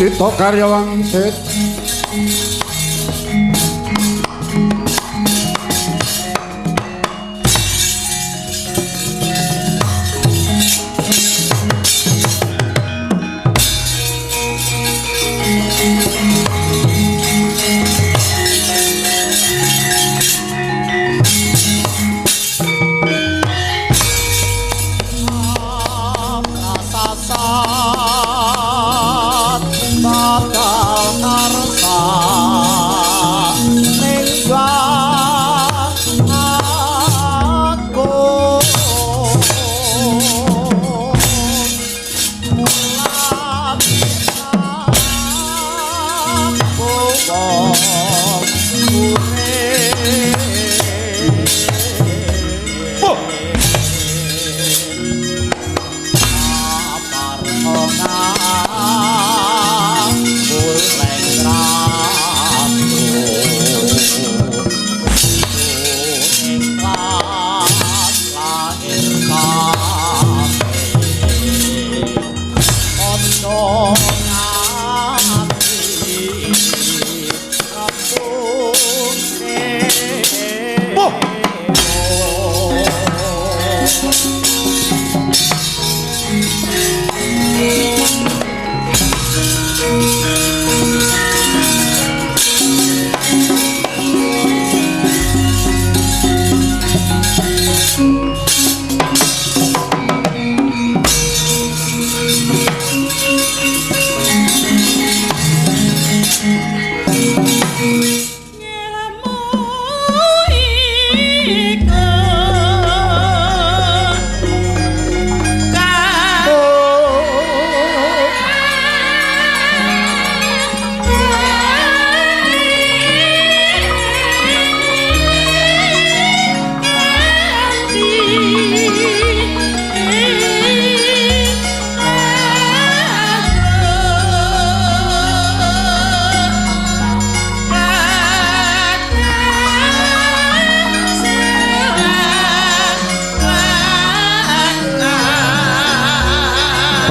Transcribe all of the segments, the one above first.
Cita karya wangsit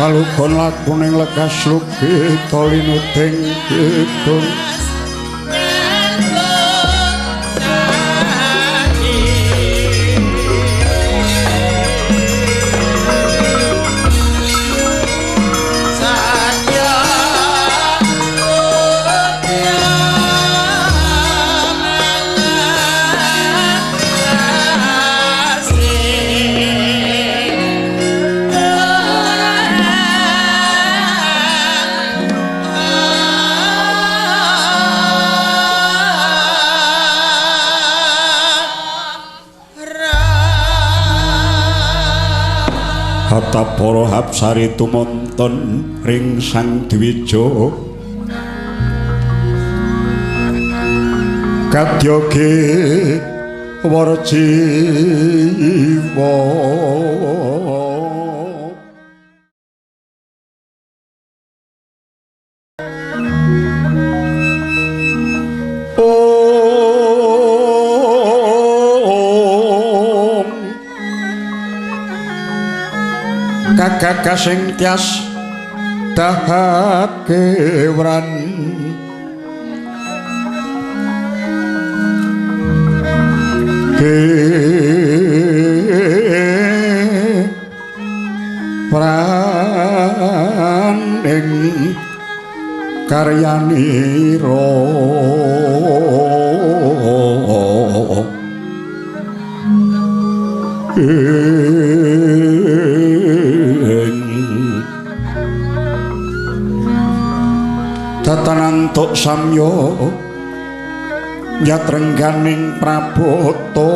Kalukon lakuning lekas luki tolinuting kidung Hatta para hapsari tumonton ring Sang Dwija kadyoge warjiwa kakasing tias dahake wran praning karyanira tatanantuk samya yatrengganing prabota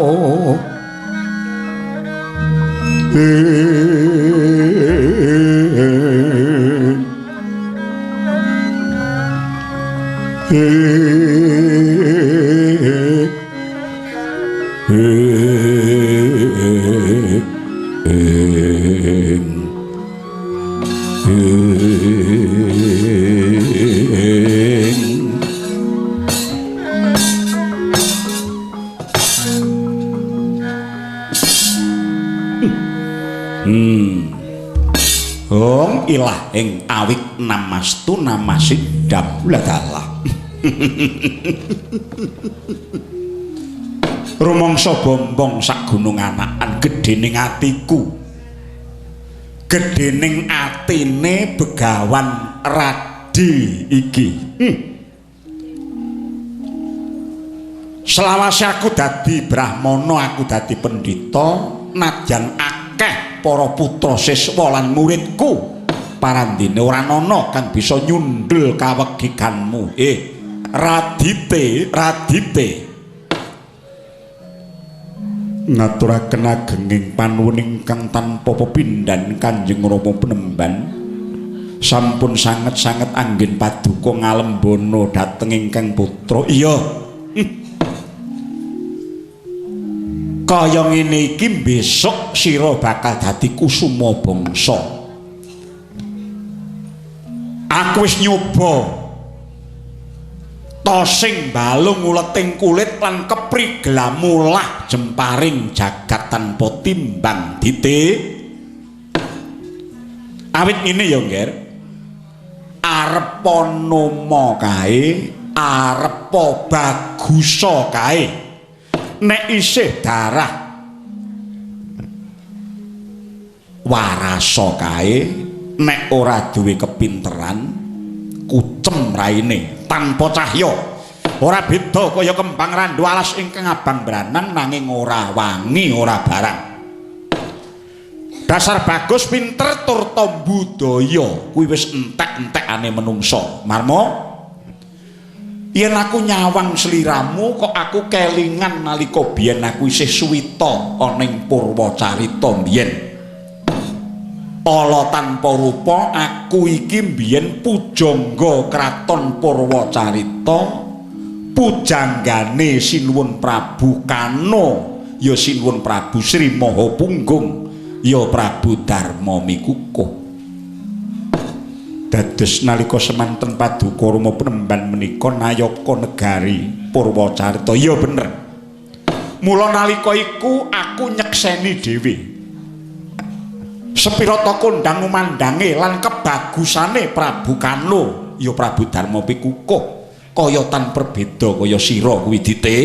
Hong ilah ing awik namastu namasidam ladalah. Rumangsa bombong sak gunung anakan gedhening atiku. Gedhening atine Begawan Radi iki. Selawase aku dadi brahmana, aku dadi pendhita, najan akeh para putra siswa lan muridku parandene ora ana kang bisa nyundul kawegiganmu. Radite ngaturaken agenging panuwun ingkang tanpa pepindhan Kanjeng Rama Penemban sampun sanget-sanget anggen paduka ngalembono dhateng ingkang putra. Iya, kaya ngene iki besok sira bakal dadi kusuma bangsa. Aku wis nyoba tosing balung uleting kulit lan keprigelamulah jemparing jagat tanpa timbang dite. Awit ngene ya, Ngger. Arepa nama kae, arepa bagusa kae. Nek isih darah warasa kae, nek ora duwe kepinteran kucem raine tanpa cahya, ora beda kaya kembang randu alas ingkang abang branang nanging ora wangi ora barang. Dasar bagus pinter tur budaya kuwi wis entek-entekane menungsa. Marmo, yen aku nyawang sliramu kok aku kelingan nalika biyen aku isih suwita ana ing Purwacarita biyen. Ala tanpa rupa aku iki biyen pujangga kraton Purwacarita, pujanggane Sinuwun Prabu Kano, ya Sinuwun Prabu Sri Mahapunggung, ya Prabu Darma Mikukuh. Dados nalika semanten paduka Rama Penemban menika nayaka negari Purwacarita. Ya bener. Mula nalika iku aku nyekseni dhewe sepirata kondang umandange lan kebagusane Prabu Kano, ya Prabu Darma Mikukuh kaya tan perbeda kaya sira kuwi dite.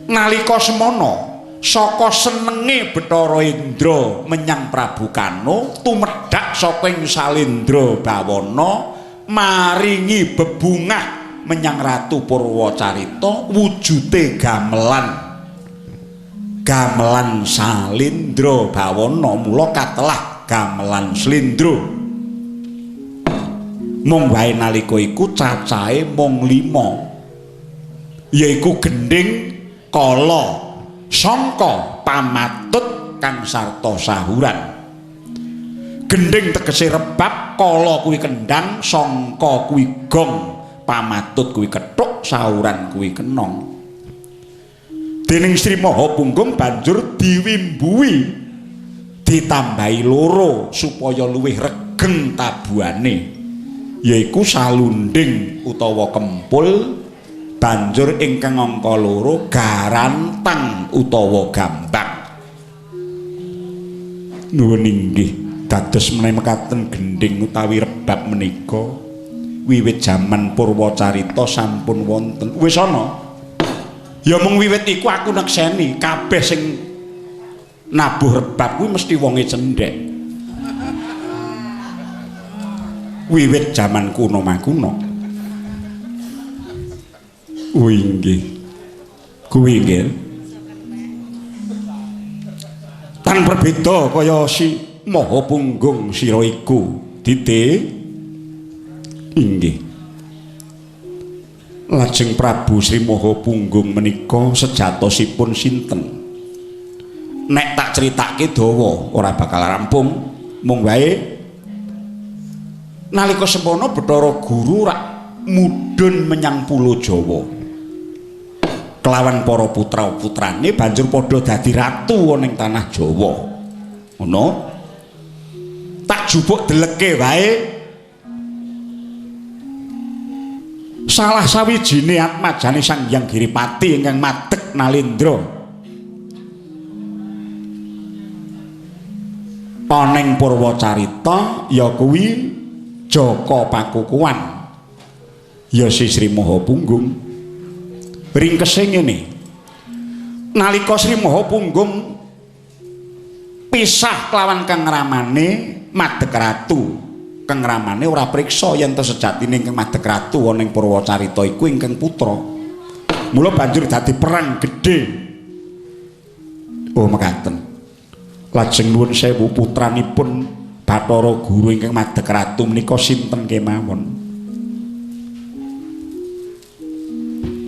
Nalika semana saka senenge Bathara Indra menyang Prabu Kano tumedhak saka ing Salendra Bawana maringi bebungah menyang Ratu Purwacarita wujute gamelan Salendra Bawana, mula katelah gamelan Slendra. Mung wae nalika iku cacahe mung 5, yaiku gending, kala, sangka, pamatut kang sarta sahuran. Gending tegese rebab, kala kuwi kendang, sangka kuwi gong, pamatut kuwi kethuk, sahuran kuwi kenong. Dening Sri Mahapunggung banjur diwimbuhi ditambahi 2 supaya luwih regeng tabuhane, yaiku salunding utawa kempul, banjur ingkang angka 2 garantang utawa gambang. Nuwun inggih, dados menawi mekaten gending utawi rebab menika wiwit jaman Purwacarita sampun wonten. Wis ana. Ya mung wiwit iku aku nekseni kabeh sing nabuh rebab kuwi mesti wonge cendhek. Wiwit jaman kuno makuno. Inggih. Kuwi nggih. Tan berbeda kaya si Mahapunggung sira iku, Dite. Inggih. Lajeng Prabu Sri Mahapunggung menika sejatosipun sinten? Nek tak critake dawa ora bakal rampung. Mung wae nalika semana Bathara Guru rak mudhun menyang Pulo Jawa kelawan para putra-putrane banjur padha dadi ratu ning tanah Jawa. Ngono. Tak jupuk deleke wae salah sawijine atmajane Sang Hyang Giripati ingkang madeg Nalendra. ana ing Purwacarita ya kuwi Jaka Pakukuwan ya Sri Mahapunggung. Ringkese ngene, nalika Sri Mahapunggung pisah kelawan Kang Ramane Madeg Ratu, Kang Ramane ora priksa yen to sejatine Kang Madeg Ratu ana ing Purwacarita iku ingkang putra. Mula banjur dadi perang gedhe. Oh mekaten. Lajeng nuwun sewu putranipun Bathara Guru ingkang Madeg Ratu menika sinten kemawon?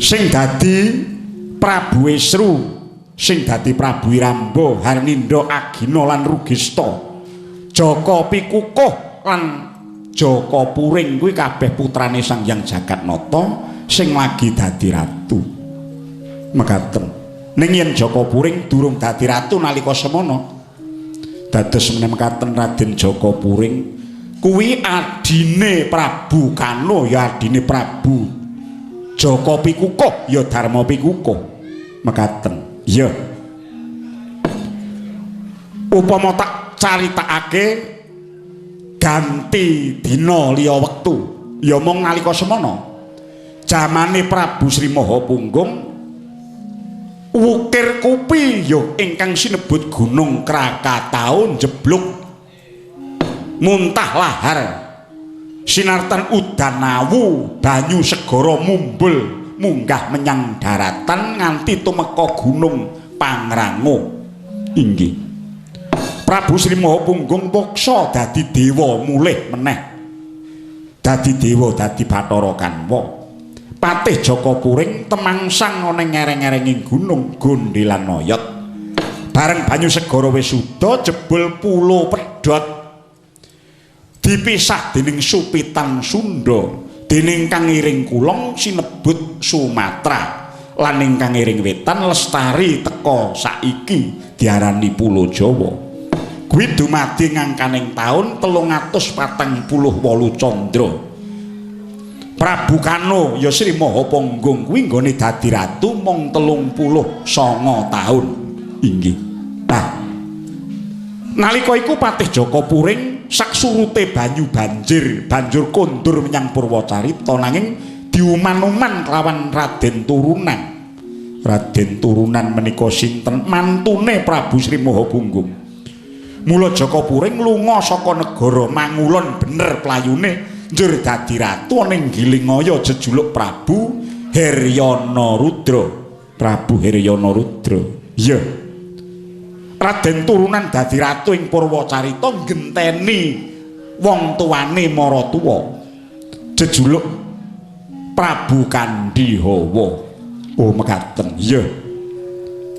Sing dadi Prabu Esru, sing dadi Prabu Iramba, Harninda, Agina lan Rugista, Jaka Pikukuh lan Jaka Puring kuwi kabeh putrane Sang Hyang Jagatnata sing lagi dadi ratu. Mekaten. Ning yen Jaka Puring durung dadi ratu nalika semana, dados meneh mekaten Raden Jaka Puring kuwi adine Prabu Kano ya adine Prabu Jaka Pikukuh ya Darma Pikukuh. Mekaten. Ya. Upama tak caritakake ganti dina liya wektu ya mung nalika semana jamane Prabu Sri Mahapunggung Wukir Kupi ya ingkang sinebut Gunung Krakatau jebluk muntah lahar sinartan udan awu banyu segara mumbul munggah menyang daratan nganti tumeka Gunung Pangrango. Inggih Prabu Sri Mahapunggung moksa dadi dewa mulih meneh dadi dewa dadi Bathara Kanwa. Patih Jaka Puring temangsang ana ngereng-ngerenging gunung Gondelan Oyot. Bareng banyu segara wis suda jebul pulo pedhot dipisah dening Supitan Sunda dening kang iring kulon sinebut Sumatera lan ingkang iring wetan lestari teka saiki diarani Pulo Jawa. Kuwi dumadi ngangkaning taun 348 Candra. Prabu Kano ya Sri Mahapunggung kuwi nggone dadi ratu mung 39 taun. Inggih. Nah, nalika iku Patih Jaka Puring saksurute banyu banjir banjur kondur menyang Purwacarita nanging diuman-uman kelawan Raden Turunan. Raden Turunan menika sinten? Mantune Prabu Sri Mahapunggung. Mula Jaka Puring lunga saka negara Mangulon bener playune njur dadi ratu ning Gilingaya jejuluk Prabu Heryana Rudra. Prabu Heryana Rudra. Iya. Raden Turunan dadi ratu ing Purwacarita ngenteni wong tuwane Maratuwa. Jejuluk Prabu Kandhihawa. Oh mekaten. Iya.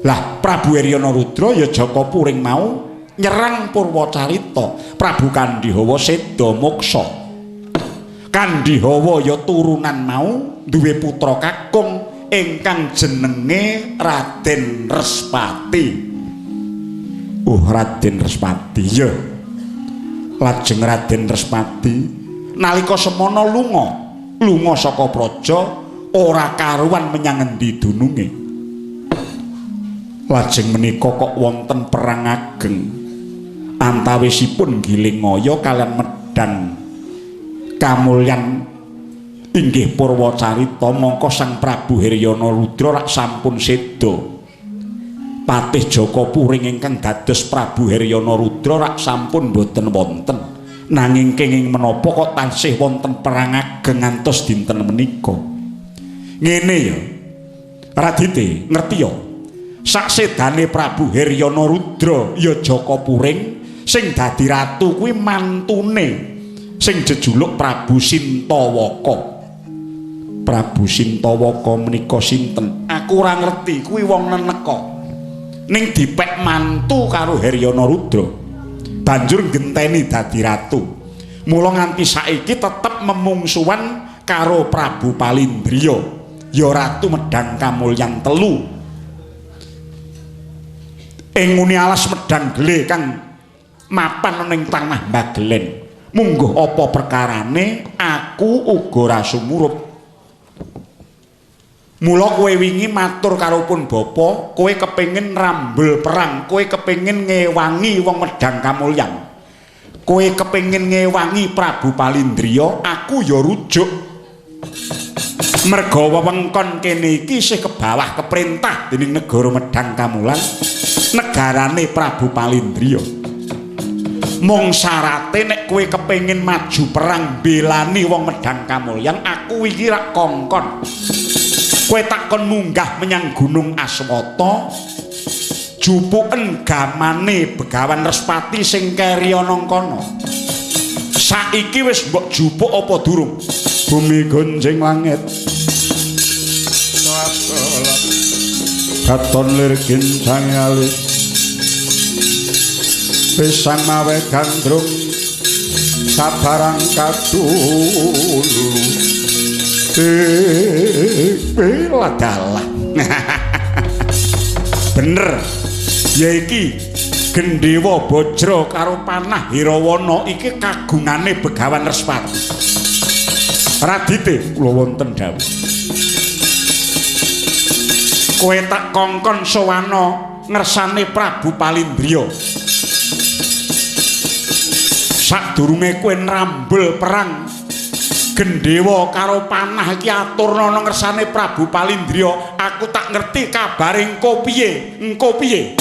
Lah Prabu Heryana Rudra ya Jaka Puring mau nyerang Purwacarita. Prabu Kandhihawa seda moksa. Kandhihawa ya turunan mau duwe putra kakung ingkang jenenge Raden Respati. Raden Respati ya. Lajeng Raden Respati nalika semana lunga saka praja ora karuan menyang endi dununge. Lajeng menika kok wonten perang ageng antawisipun Gilingaya kalian Medan Kamulyan inggih Purwacarita. Mongko Sang Prabu Heryana Rudra rak sampun seda. Patih Jaka Puring ingkang dados Prabu Heryana Rudra rak sampun boten wonten. Nanging kenging menapa kok tansih wonten perang ageng ngantos dinten menika. Ngene ya. Radite ngerti ya. Saksedane Prabu Heryana Rudra ya Jaka Puring sing dadi ratu kuwi mantune sing jejuluk Prabu Sintawaka. Prabu Sintawaka menika sinten? Aku ora ngerti, kuwi wong neneka. Ning dipek mantu karo Heryana Rudra. Banjur genteni dadi ratu. Mula nganti saiki tetep memungsuhan karo Prabu Palindriya, ya Ratu Medang Kamulyan telu. Ing nguni alas Medang Gele kang mapan ning tanah Bagelen. Mungguh apa perkarane aku uga ra sumurup. Mula kowe wingi matur karo pun bapa, kowe kepengin rambel perang, kowe kepengin ngewangi wong Medang Kamulyan. kowe kepengin ngewangi Prabu Palindriya, aku ya rujuk. Merga wewengkon kene iki isih kebawah keprintah dening negara Medang Kamulan, negarane Prabu Palindriya. Mung syarate nek kowe kepengin maju perang belani wong Medang Kamulyan, aku iki rak kongkon. Kowe takon munggah menyang Gunung Aswata, jupuken gamane Begawan Respati sing keri ana kono. Saiki wis mbok jupuk apa durung? Bumi gonjing langit. Katon lir gincang alit. Pisang mawe gandrung sabarang kadulu. Ladalah. Bener. Ya iki Gendhewa Bajra karo Panah Hirawana iki kagungane Begawan Respati. Radite kula wonten dawuh. Kowe tak kongkon sowana ngersane Prabu Palindriya. Sadurunge kowe nrambel perang Gendhewa karo Panah iki aturna nang ngersane Prabu Palindriya, aku tak ngerti kabare engko piye? Engko piye?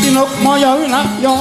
Tinuk maya winaya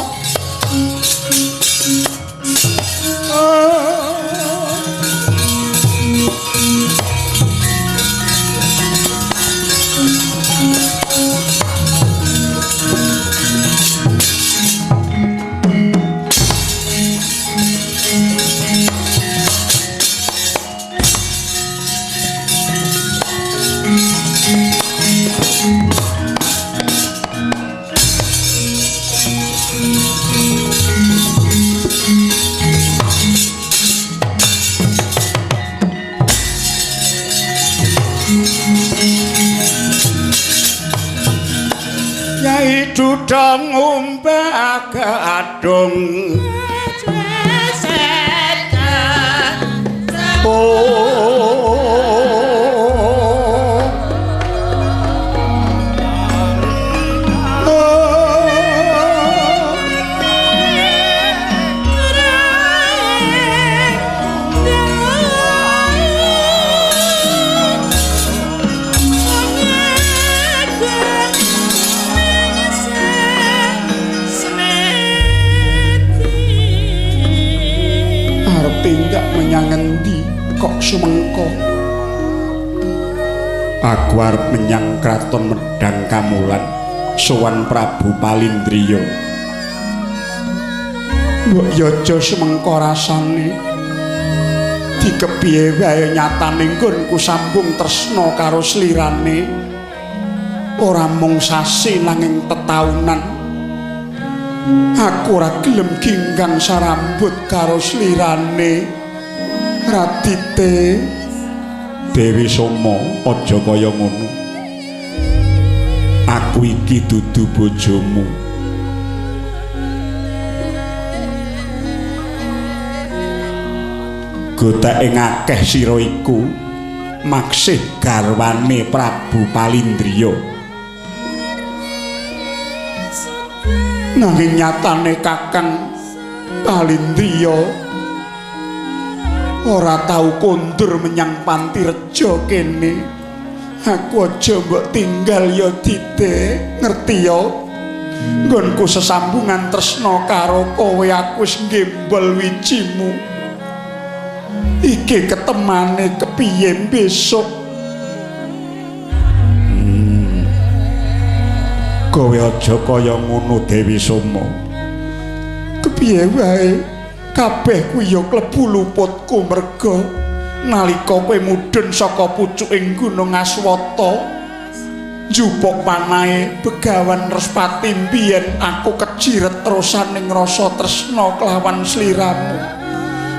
dudang umbak gadung kok sumengko. Aku arep menyang kraton Medang Kamulan sowan Prabu Palindriya. Mbok ya aja sumengko rasane. Dikepiye wae nyatane nggonku sambung tresna karo slirane. Ora mung sasi nanging tetaunan. Aku ora gelem ginggang sarambut karo slirane. Radite Dewi Soma, aja kaya ngono. Aku iki dudu bojomu. Gotek ing akeh sira iku maksih garwane Prabu Palindriya. Nanging nyatane Kakang Palindriya ora tau kondur menyang Pantireja kene. Aku aja mbok tinggal ya Dite, ngerti ya? Nggonku sesambungan tresna karo kowe, aku wis nggembol wijimu. Iki ketemane kepiye besok? Kowe aja kaya ngono Dewi Soma. Kepiye wae kabeh kuwi ya klebu luputku merga nalika kowe mudhun saka pucuking Gunung Aswata njupuk panahe Begawan Respati mbiyen aku kejiret terusaning rasa tresna kelawan sliramu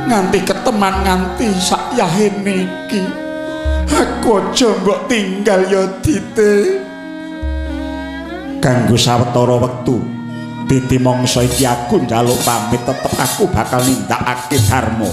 nganti keteman nganti sakyahene iki. Aku aja mbok tinggal ya Dite. Kanggo sawetara wektu Dadi mangsa iki aku njaluk pamit tetep aku bakal nindakake dharma.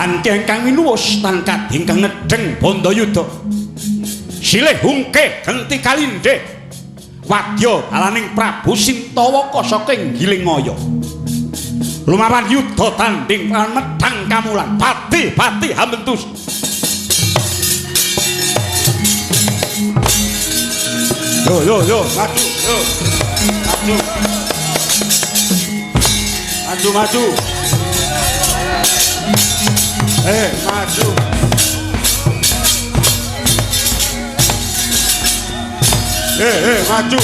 Angke ingkang minuwus tangkat ingkang ngedeng Bandayuda silih hungke genti kalindhe wadya balaning Prabu Sintawaka saking Gilingaya lumawan yuda tanding lan medhang kamulan pati-pati hambentus yo maju maju maju. Maju.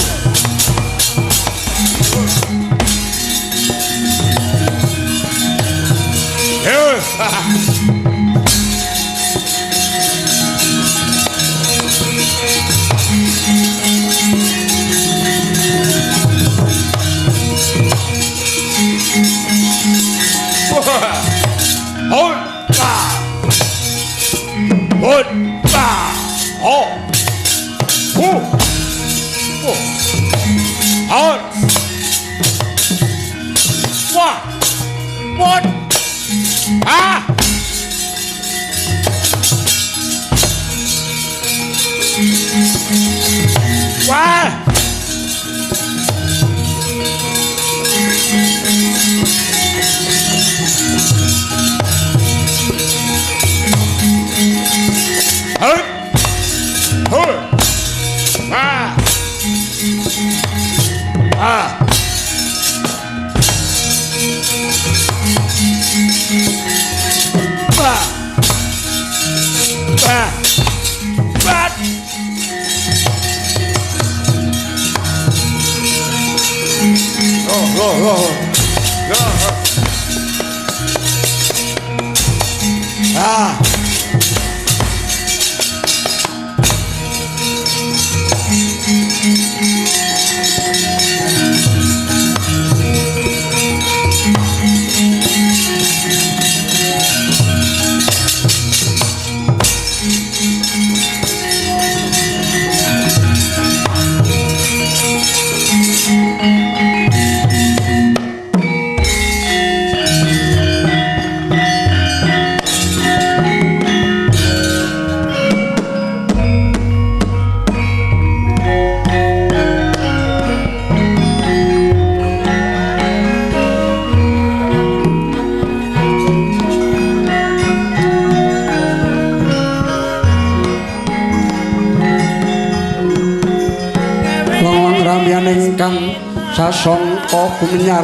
Sasongko kumenyar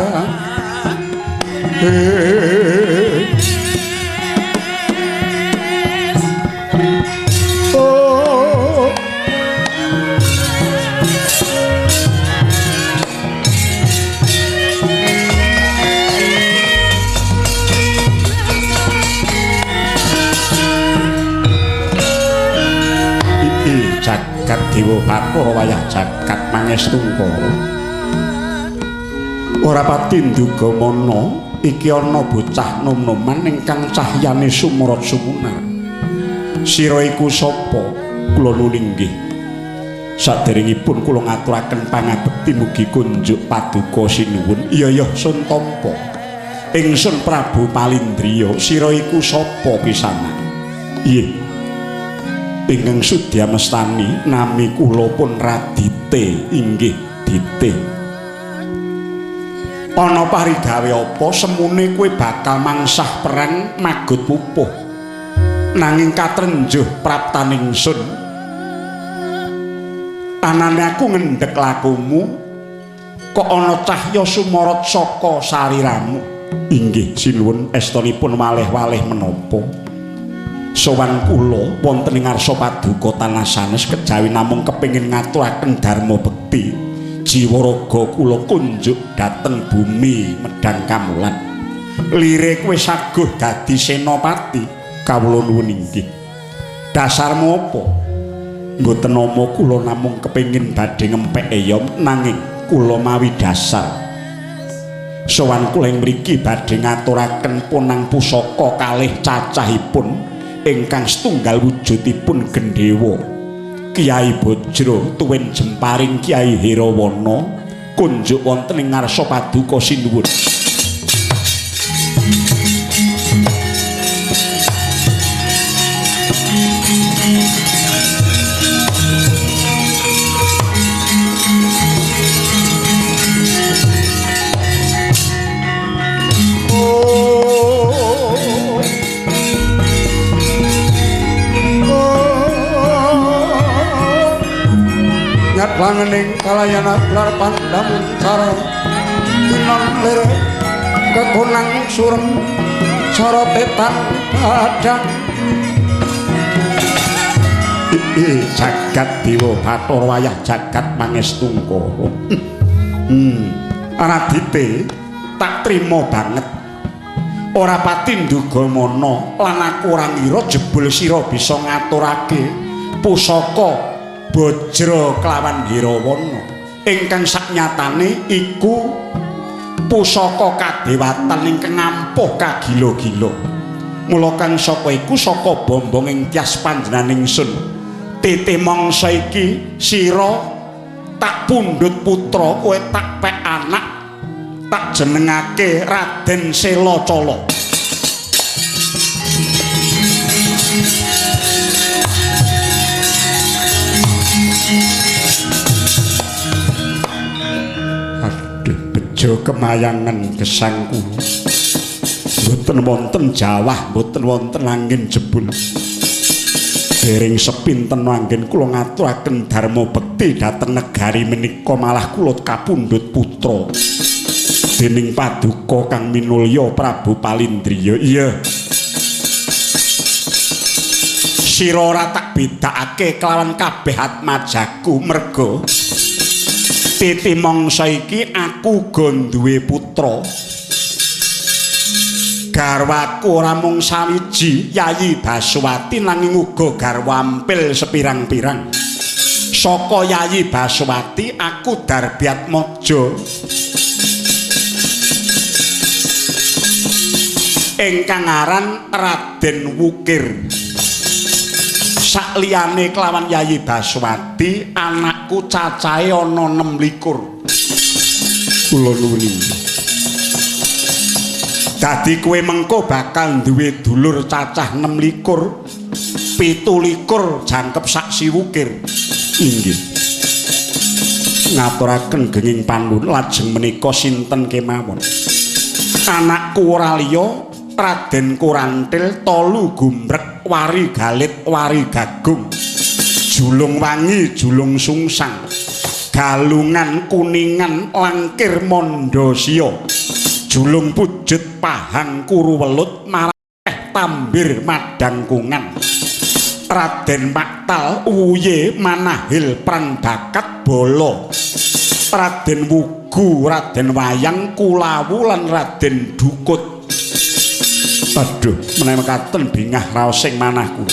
jagat dewa Bathara wayah jagat mangestungka ora pati nduga mana iki ana bocah nom-noman ingkang cahyane sumurut sumunar. Sira iku sapa? Kula nulinggih. Saderengipun kula ngaturaken pangabekti mugi kunjuk paduka sinuwun. Iya Sun Tampa. Ingsun Prabu Palindriya. Sira iku sapa pisanan? Iye. Ingkang sudya mestani nami kula pun Radite inggih Dite. Ana parigawe apa semune kowe bakal mangsah perang magut pupuh nanging katrenjuh praptaning sun anane aku ngendhek lakumu kok ana cahya sumorot saka sariramu Inggih sinuwun estunipun malih-walih menapa sowan kula wonten ing ngarsa paduka tanah sanes kejawi namung kepengin ngaturaken dharma bekti jiwa raga kula kunjuk dhateng bumi medang kamulan lirik wis saguh dadi senopati kawula nuwun inggih dasarmu apa mboten nama kula namung kepengin badhe ngempek eyom nanging kula mawi dasar sowan kula ing mriki badhe ngaturaken punang pusaka kalih cacahipun ingkang setunggal wujudipun Gendhewa Kyai Bajra tuwin jemparing Kyai Herawana kunjuk wonten ing ngarsa paduka sinuwun langening kalayana gelar pandamun cara inon lere kekunang surem sorotetan padang jagat dewa bathara wayah jagat mangestungkara Radite tak trima banget ora pati ndugamana lan aku ora ngira jebul sira bisa ngaturake pusaka Bajra kelawan Herawana ingkang saknyatane iku pusaka kadewatan ingkang ampuh kagila-gila mula kang saka iku saka bombong ing tias panjenengan ingsun tete mangsa iki sira tak pundhut putra kowe tak pek anak tak jenengake Raden Selacala kemayangan gesang kula mboten wonten jawah mboten wonten angin jebul dereng sepinten anggen kula ngaturaken dharma bekti dhateng negari menika malah kula kapundhut putra dening paduka kang minulya Prabu Palindriya iya sira ora tak bedakake kelawan kabeh atmajaku merga titi mangsa iki aku uga duwe putra garwaku ora mung sawiji Yayi Baswati nanging uga garwa ampil sepirang-pirang saka Yayi Baswati aku Darbyatmaja ingkang aran Raden Wukir sakliyane kelawan Yayi Baswati anakku cacahe ana 26 kula nuwun dadi kowe mengko bakal duwe dulur cacah 26 17 jangkep saksi Wukir inggih ngaturaken genging panuwun lajeng menika sinten kemawon anakku ora liya Raden Kurantil Tolu Gumbrek Wari Galit Wari Gagung Julung Wangi Julung Sungsang Galungan Kuningan Langkir Mondosio Julung Pujut Pahang Kuruwelut Mareh Tambir Madangkungan Raden Maktal Uye Manahil Prang Bakat Bolo Raden Wugu Raden Wayang Kulawu lan Raden Dukut aduh menawi mekaten bingah raos sing manahku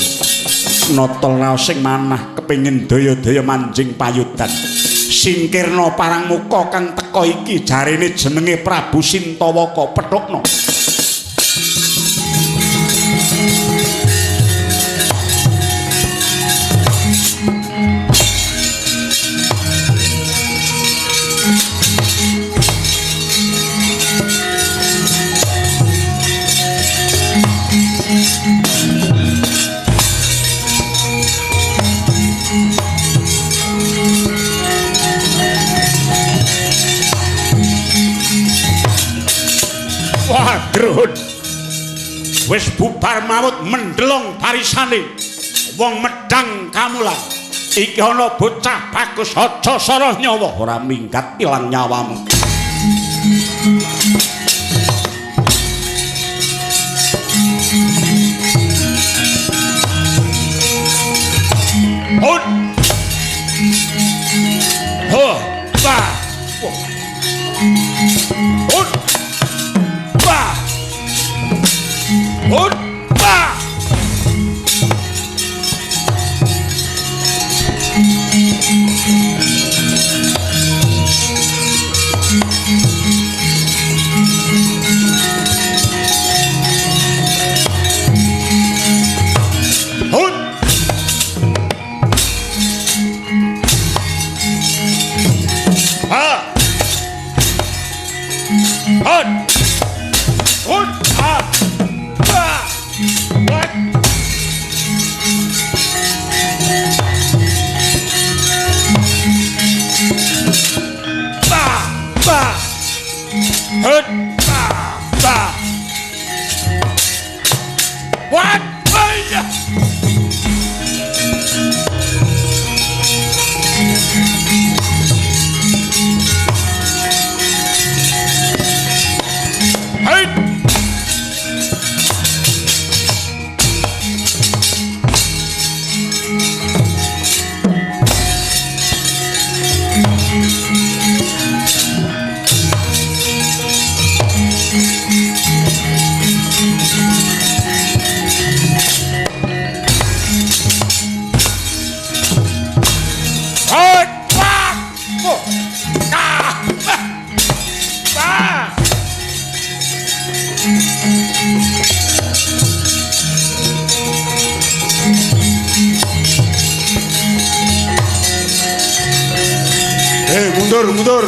notol raos sing manah kepengin daya-daya manjing payudan singkirna parang muka kang teka iki jarene jenenge Prabu Sintawaka pethukna Wadrun wis bubar maut mendelong barisane wong medang kamulan iki ana bocah bagus aja sara nyawa ora minggat ilang nyawamu Mundur.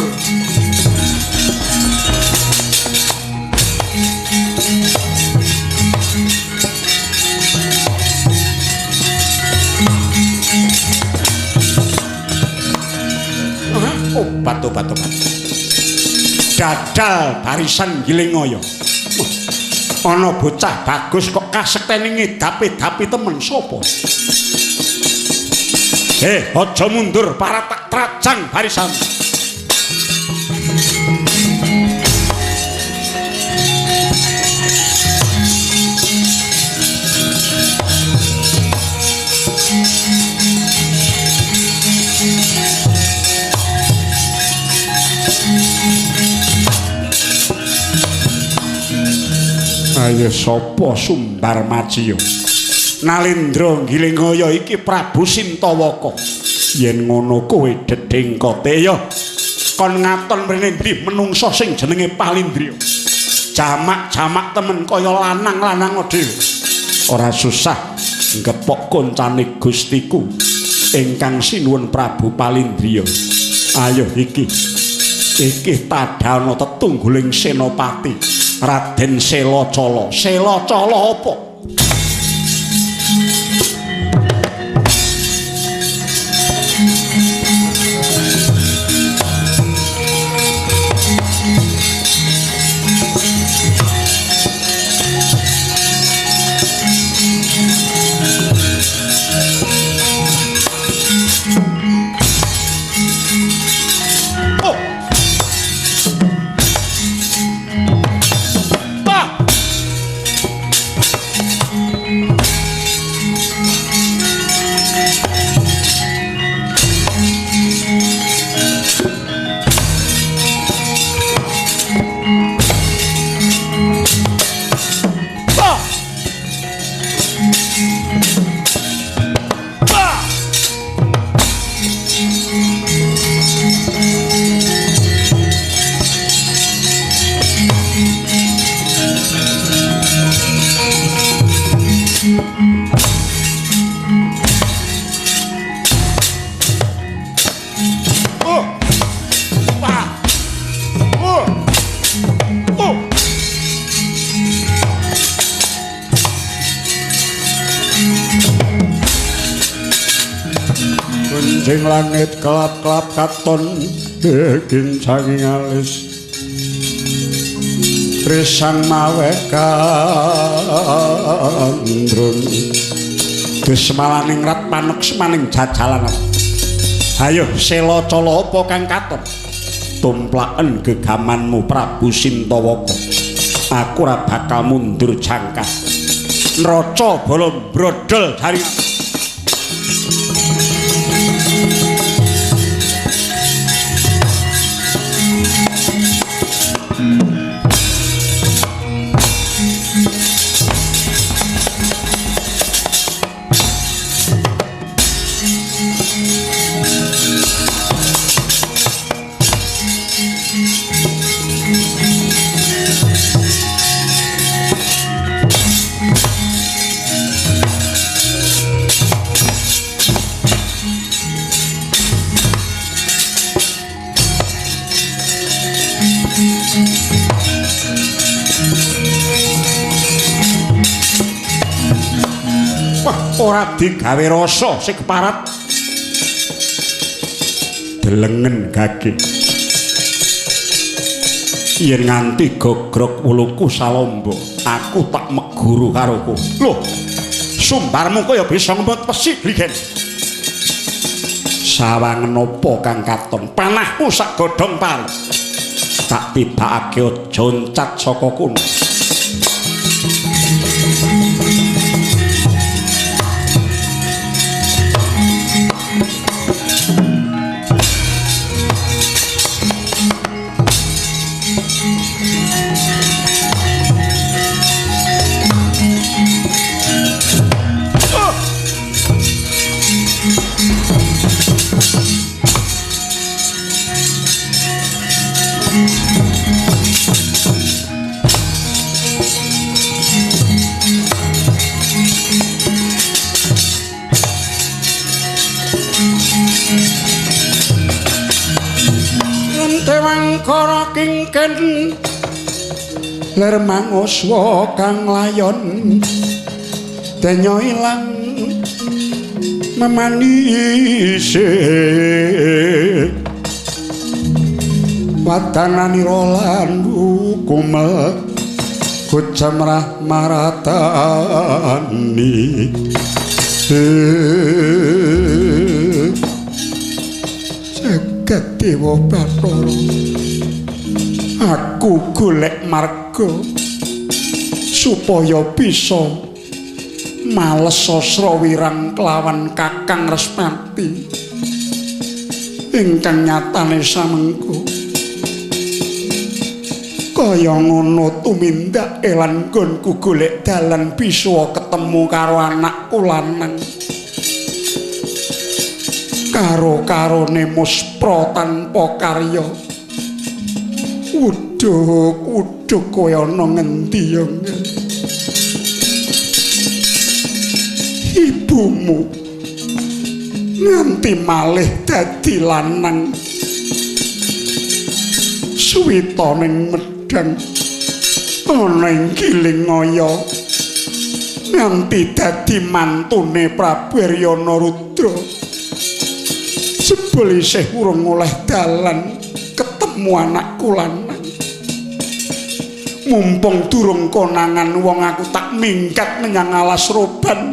Obat. Dadal barisan Gilingoyo. Ana bocah bagus kok kasektene ngedapi temen sapa? Aja mundur para tak trajang barisan. Ayo sapa Sumbar Maciya? Nalendra Gilingoyo iki Prabu Sintawaka. Yen ngono kowe Dedeng Koteya kon ngaton mrene ndi menungsa sing jenenge Palindriya. Jamak-jamak temen kaya lanang-lanang dhewe. Ora susah ngepok koncane Gustiku ingkang sinuwun Prabu Palindriya. Ayo iki tadhana tetungguling senopati Raden Selacala. Selacala apa? Sing langit kelap-kelap katon daging saking alis Trisang mawe kandrun Desmalaning rat paneksmaning jajalan. Ayo Selacala apa kang katon? Tumplaken gegamanmu Prabu Sintawaka. Aku ora bakal mundur jangkah. Nraca bala brodol jaring. ora digawe rasa sing keparat delengen gage yen nganti gogrok wuluku salombo aku tak meguru karoku lho sumbarmu kaya bisa ngempet pesik ligen sawang nopo kang katon panahmu sak godhong pari tak tibakake aja oncat saka kono Kara kingken ler manguswa kang layon denya ilang memanise wadananira lan kumel kucamrah maratani jagat dewa bathara aku golek marga supaya bisa males sasra wirang kelawan Kakang Resmati ingkang nyatane samengko kaya ngono tumindak lan nggonku golek dalan bisa ketemu karo anakku lanang karo-karone muspra tanpa karya uduk kowe ana ngendi yo ibumu nganti malih dadi lanang suwita ning medhang ana ing Kilingaya nganti dadi mantune Prabu Aryana Rudra jebul isih urung oleh dalan ketemu anakku lanang mumpung durung konangan wong aku tak minggat menyang alas roban